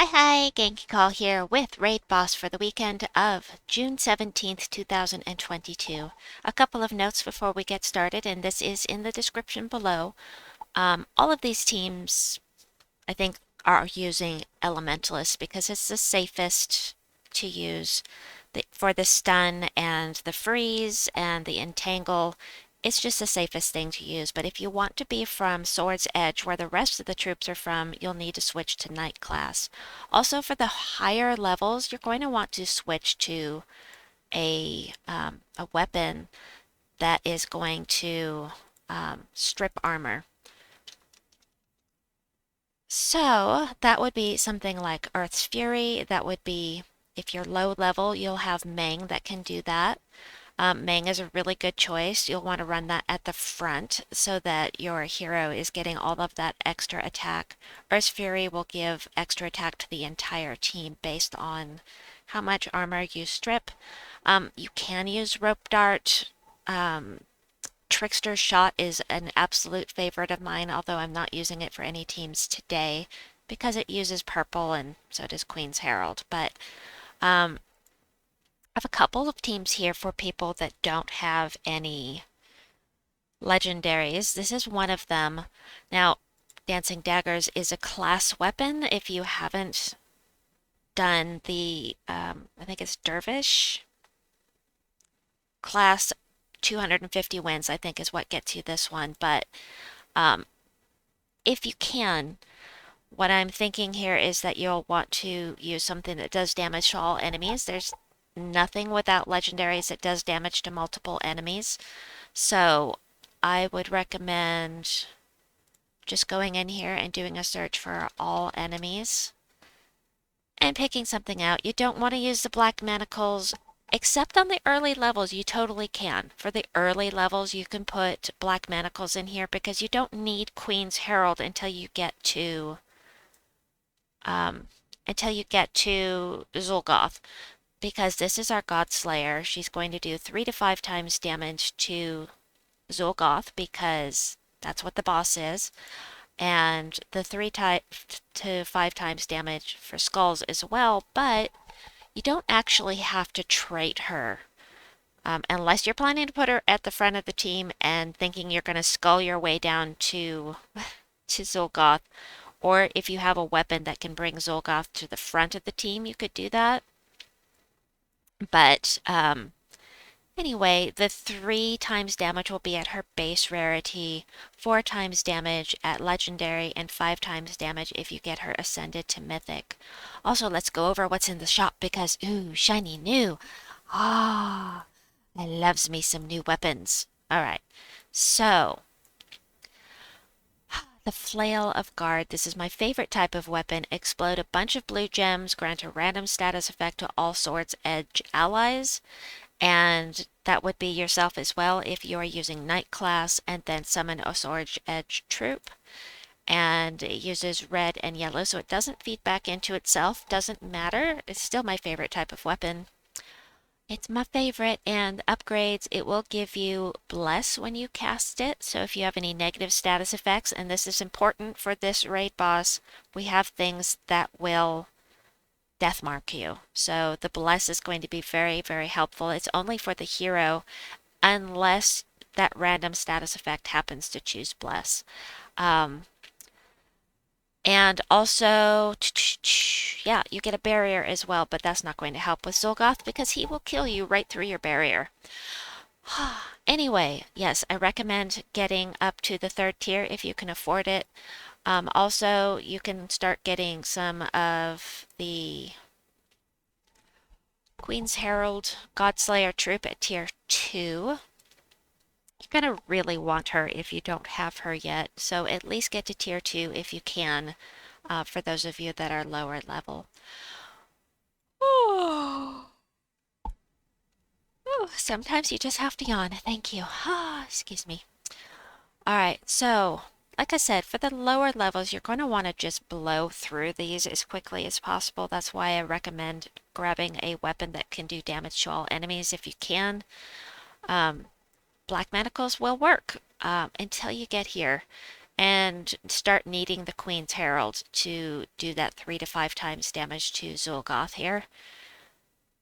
Hi, Genki Call here with Raid Boss for the weekend of June 17th, 2022. A couple of notes before we get started, and this is in the description below. All of these teams, I think, are using Elementalist because it's the safest to use for the stun and the freeze and the entangle. It's just the safest thing to use, but if you want to be from Sword's Edge, where the rest of the troops are from, you'll need to switch to Knight class. Also, for the higher levels, you're going to want to switch to a weapon that is going to strip armor. So that would be something like Earth's Fury. That would be, if you're low level, you'll have Mang that can do that. Mang is a really good choice. You'll want to run that at the front so that your hero is getting all of that extra attack. Earth's Fury will give extra attack to the entire team based on how much armor you strip. You can use Rope Dart. Trickster Shot is an absolute favorite of mine, although I'm not using it for any teams today because it uses purple and so does Queen's Herald. But I have a couple of teams here for people that don't have any legendaries. This is one of them. Now, Dancing Daggers is a class weapon. If you haven't done the, I think it's Dervish class, 250 wins, I think, is what gets you this one. But if you can, what I'm thinking here is that you'll want to use something that does damage to all enemies. There's nothing without legendaries that does damage to multiple enemies. So I would recommend just going in here and doing a search for all enemies and picking something out. You don't want to use the black manacles, except on the early levels. You totally can. For the early levels, you can put black manacles in here because you don't need Queen's Herald until you get to Zuul, because this is our Godslayer. She's going to do 3 to 5 times damage to Zuul because that's what the boss is, and the 3 to 5 times damage for skulls as well, but you don't actually have to trait her. Unless you're planning to put her at the front of the team and thinking you're going to skull your way down to Zuul, or if you have a weapon that can bring Zuul to the front of the team, you could do that. But anyway, the 3 times damage will be at her base rarity, 4 times damage at legendary, and 5 times damage if you get her ascended to mythic. Also, let's go over what's in the shop because, ooh, shiny new. Ah, I loves me some new weapons. All right, so the Flail of Guard. This is my favorite type of weapon. Explode a bunch of blue gems, grant a random status effect to all Sword's Edge allies, and that would be yourself as well if you are using Knight class, and then summon a Sword's Edge troop. And it uses red and yellow, so it doesn't feed back into itself. Doesn't matter. It's still my favorite type of weapon. It's my favorite, and upgrades, it will give you Bless when you cast it. So if you have any negative status effects, and this is important for this raid boss, we have things that will death mark you. So the Bless is going to be very, very helpful. It's only for the hero unless that random status effect happens to choose Bless. And also, yeah, you get a barrier as well, but that's not going to help with Zuul because he will kill you right through your barrier. Anyway, yes, I recommend getting up to the 3rd tier if you can afford it. Also, you can start getting some of the Queen's Herald Godslayer troop at tier 2. You're going to really want her if you don't have her yet, so at least get to tier 2 if you can, for those of you that are lower level. Oh, sometimes you just have to yawn. Thank you. Excuse me. All right, so like I said, for the lower levels, you're going to want to just blow through these as quickly as possible. That's why I recommend grabbing a weapon that can do damage to all enemies if you can. Black manacles will work until you get here. and start needing the Queen's Herald to do that 3 to 5 times damage to Zul'Goth here.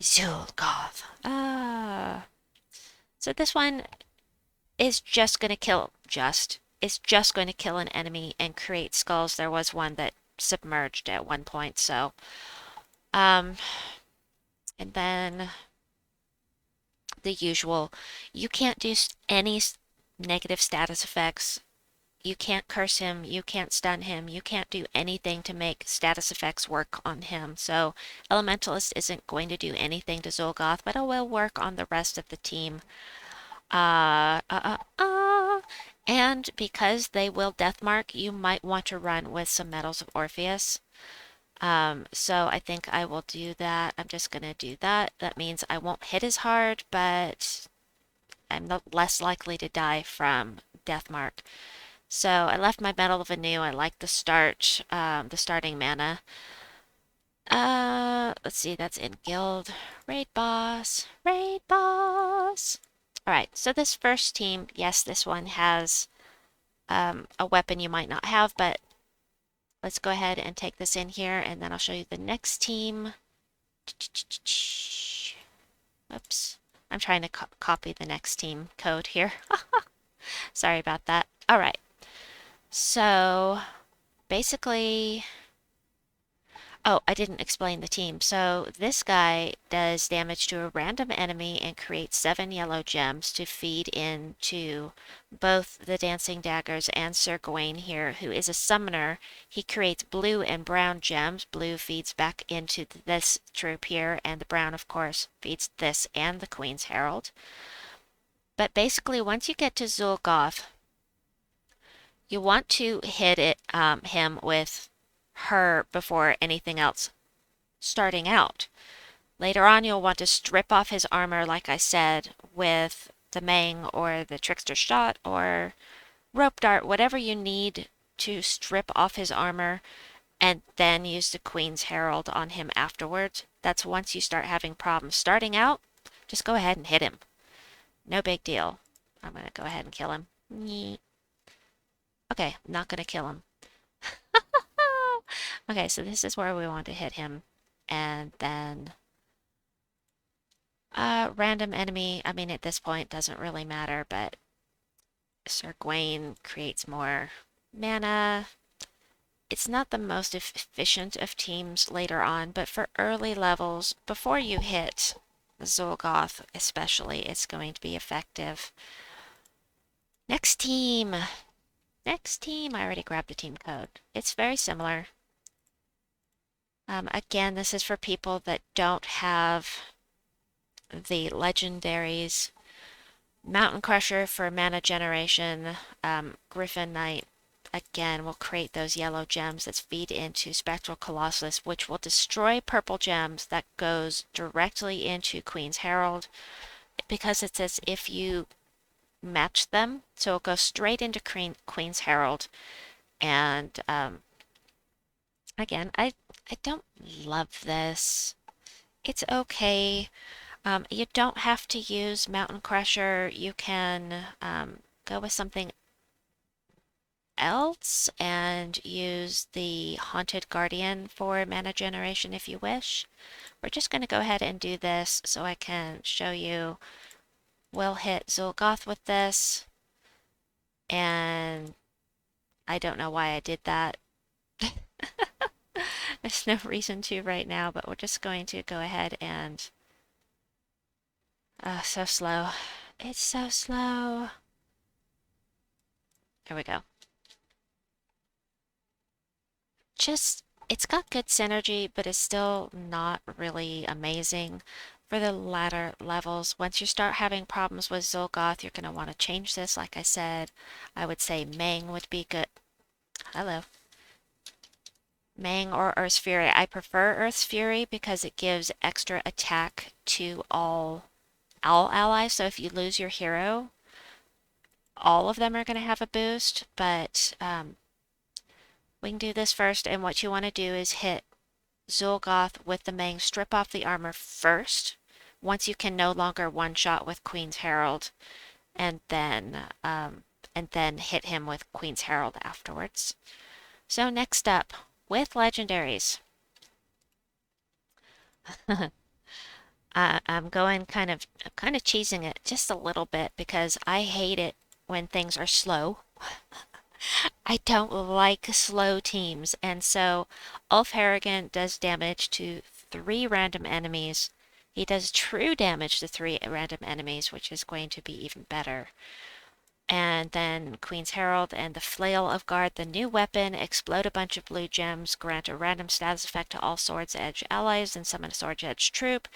Zul'Goth. So this one is just going to kill, it's just going to kill an enemy and create skulls. There was one that submerged at one point, so. And then the usual. You can't do any negative status effects. You can't curse him, you can't stun him, you can't do anything to make status effects work on him. So Elementalist isn't going to do anything to Zul'Goth, but it will work on the rest of the team. And because they will deathmark, you might want to run with some Medals of Orpheus. So I think I will do that. I'm just gonna do that. That means I won't hit as hard, but I'm less likely to die from deathmark. So I left my Medal of Anu. I like the starting mana. Let's see, that's in guild. Raid boss. Raid boss. Alright, so this first team, yes, this one has a weapon you might not have, but let's go ahead and take this in here, and then I'll show you the next team. Oops. I'm trying to copy the next team code here. Sorry about that. Alright. So basically, oh, I didn't explain the team. So this guy does damage to a random enemy and creates 7 yellow gems to feed into both the Dancing Daggers and Sir Gwayne here, who is a summoner. He creates blue and brown gems. Blue feeds back into this troop here, and the brown, of course, feeds this and the Queen's Herald. But basically, once you get to Zul'Goth, you want to hit him with her before anything else starting out. Later on, you'll want to strip off his armor, like I said, with the Mang or the Trickster shot or rope dart, whatever you need to strip off his armor, and then use the Queen's Herald on him afterwards. That's once you start having problems. Starting out, just go ahead and hit him. No big deal. I'm going to go ahead and kill him. Okay, not going to kill him. Okay, so this is where we want to hit him. And then random enemy, I mean at this point doesn't really matter, but Sir Gwayne creates more mana. It's not the most efficient of teams later on, but for early levels, before you hit Zul'Goth especially, it's going to be effective. Next team! Next team! I already grabbed the team code. It's very similar. Again, this is for people that don't have the Legendaries. Mountain Crusher for mana generation. Griffon Knight, again, will create those yellow gems that feed into Spectral Colossus, which will destroy purple gems that goes directly into Queen's Herald, because it's as if you match them. So it'll go straight into Queen's Herald. And again, I don't love this. It's okay. You don't have to use Mountain Crusher. You can go with something else and use the Haunted Guardian for mana generation if you wish. We're just going to go ahead and do this so I can show you. We'll hit Zul'Goth with this, and I don't know why I did that. There's no reason to right now, but we're just going to go ahead and... so slow. It's so slow. There we go. It's got good synergy, but it's still not really amazing for the latter levels. Once you start having problems with Zul'Goth, you're going to want to change this. Like I said, I would say Mang would be good. Hello. Mang or Earth's Fury. I prefer Earth's Fury because it gives extra attack to all allies. So if you lose your hero, all of them are going to have a boost, but we can do this first, and what you want to do is hit Zul'Goth with the Mang, strip off the armor first, once you can no longer one-shot with Queen's Herald, and then and then hit him with Queen's Herald afterwards. So next up, with Legendaries. I'm going kind of cheesing it just a little bit because I hate it when things are slow. I don't like slow teams, and so Ulf Harrigan does damage to 3 random enemies. He does true damage to 3 random enemies, which is going to be even better. And then Queen's Herald and the Flail of Guard, the new weapon, explode a bunch of blue gems, grant a random status effect to all Swords Edge allies, and summon a Swords Edge troop.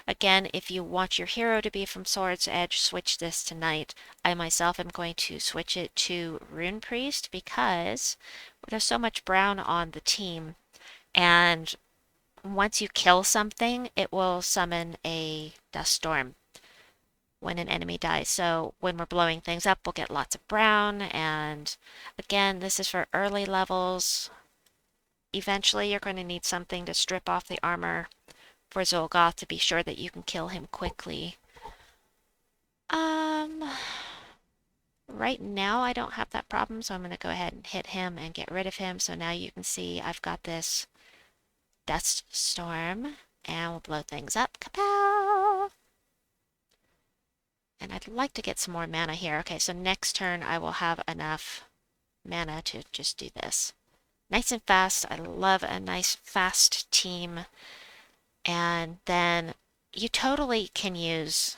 Again, if you want your hero to be from Swords Edge, switch this to Knight. I myself am going to switch it to Rune Priest because there's so much brown on the team, and once you kill something, it will summon a Dust Storm when an enemy dies. So when we're blowing things up, we'll get lots of brown. And again, this is for early levels. Eventually, you're going to need something to strip off the armor for Zuul to be sure that you can kill him quickly. Right now, I don't have that problem, so I'm going to go ahead and hit him and get rid of him. So now you can see I've got this Dust Storm, and we'll blow things up. Kapow! And I'd like to get some more mana here. Okay, so next turn I will have enough mana to just do this. Nice and fast. I love a nice fast team. And then you totally can use,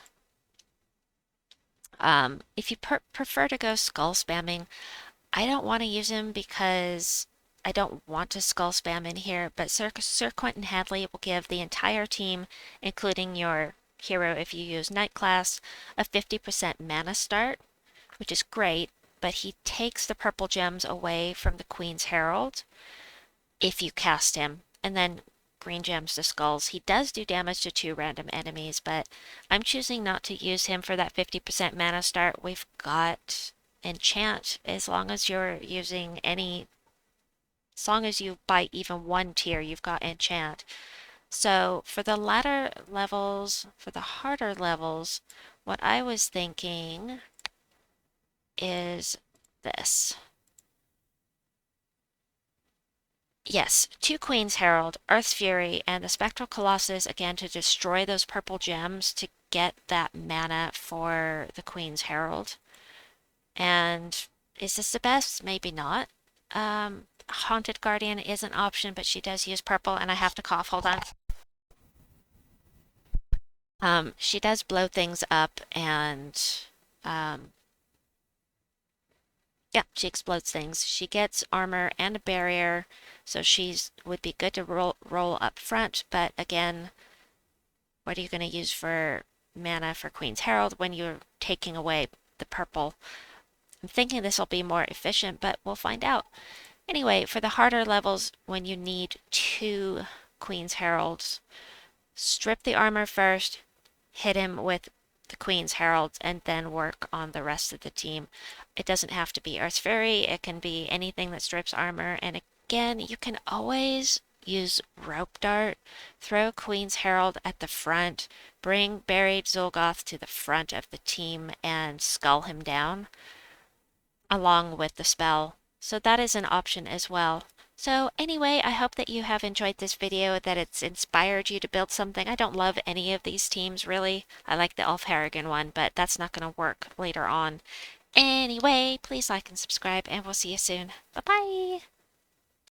if you prefer to go skull spamming, I don't want to use him because I don't want to skull spam in here, but Sir Quentin Hadley will give the entire team, including your hero if you use Knight class, a 50% mana start, which is great, but he takes the purple gems away from the Queen's Herald if you cast him, and then green gems to skulls. He does do damage to 2 random enemies, but I'm choosing not to use him for that 50% mana start. We've got enchant as long as you're using any, as long as you buy even 1 tier, you've got enchant. So for the latter levels, for the harder levels, what I was thinking is this. Yes, 2 Queen's Herald, Earth's Fury, and the Spectral Colossus, again, to destroy those purple gems to get that mana for the Queen's Herald. And is this the best? Maybe not. Haunted Guardian is an option, but she does use purple, and I have to cough. Hold on. She does blow things up, and yeah, she explodes things. She gets armor and a barrier, so would be good to roll up front. But again, what are you going to use for mana for Queen's Herald when you're taking away the purple? I'm thinking this will be more efficient, but we'll find out. Anyway, for the harder levels, when you need 2 Queen's Heralds, strip the armor first, hit him with the Queen's Herald, and then work on the rest of the team. It doesn't have to be Earth's Fury, it can be anything that strips armor, and again, you can always use Rope Dart, throw Queen's Herald at the front, bring buried Zuul to the front of the team, and skull him down, along with the spell. So that is an option as well. So anyway, I hope that you have enjoyed this video, that it's inspired you to build something. I don't love any of these teams, really. I like the Ulf Harrigan one, but that's not going to work later on. Anyway, please like and subscribe, and we'll see you soon. Bye-bye!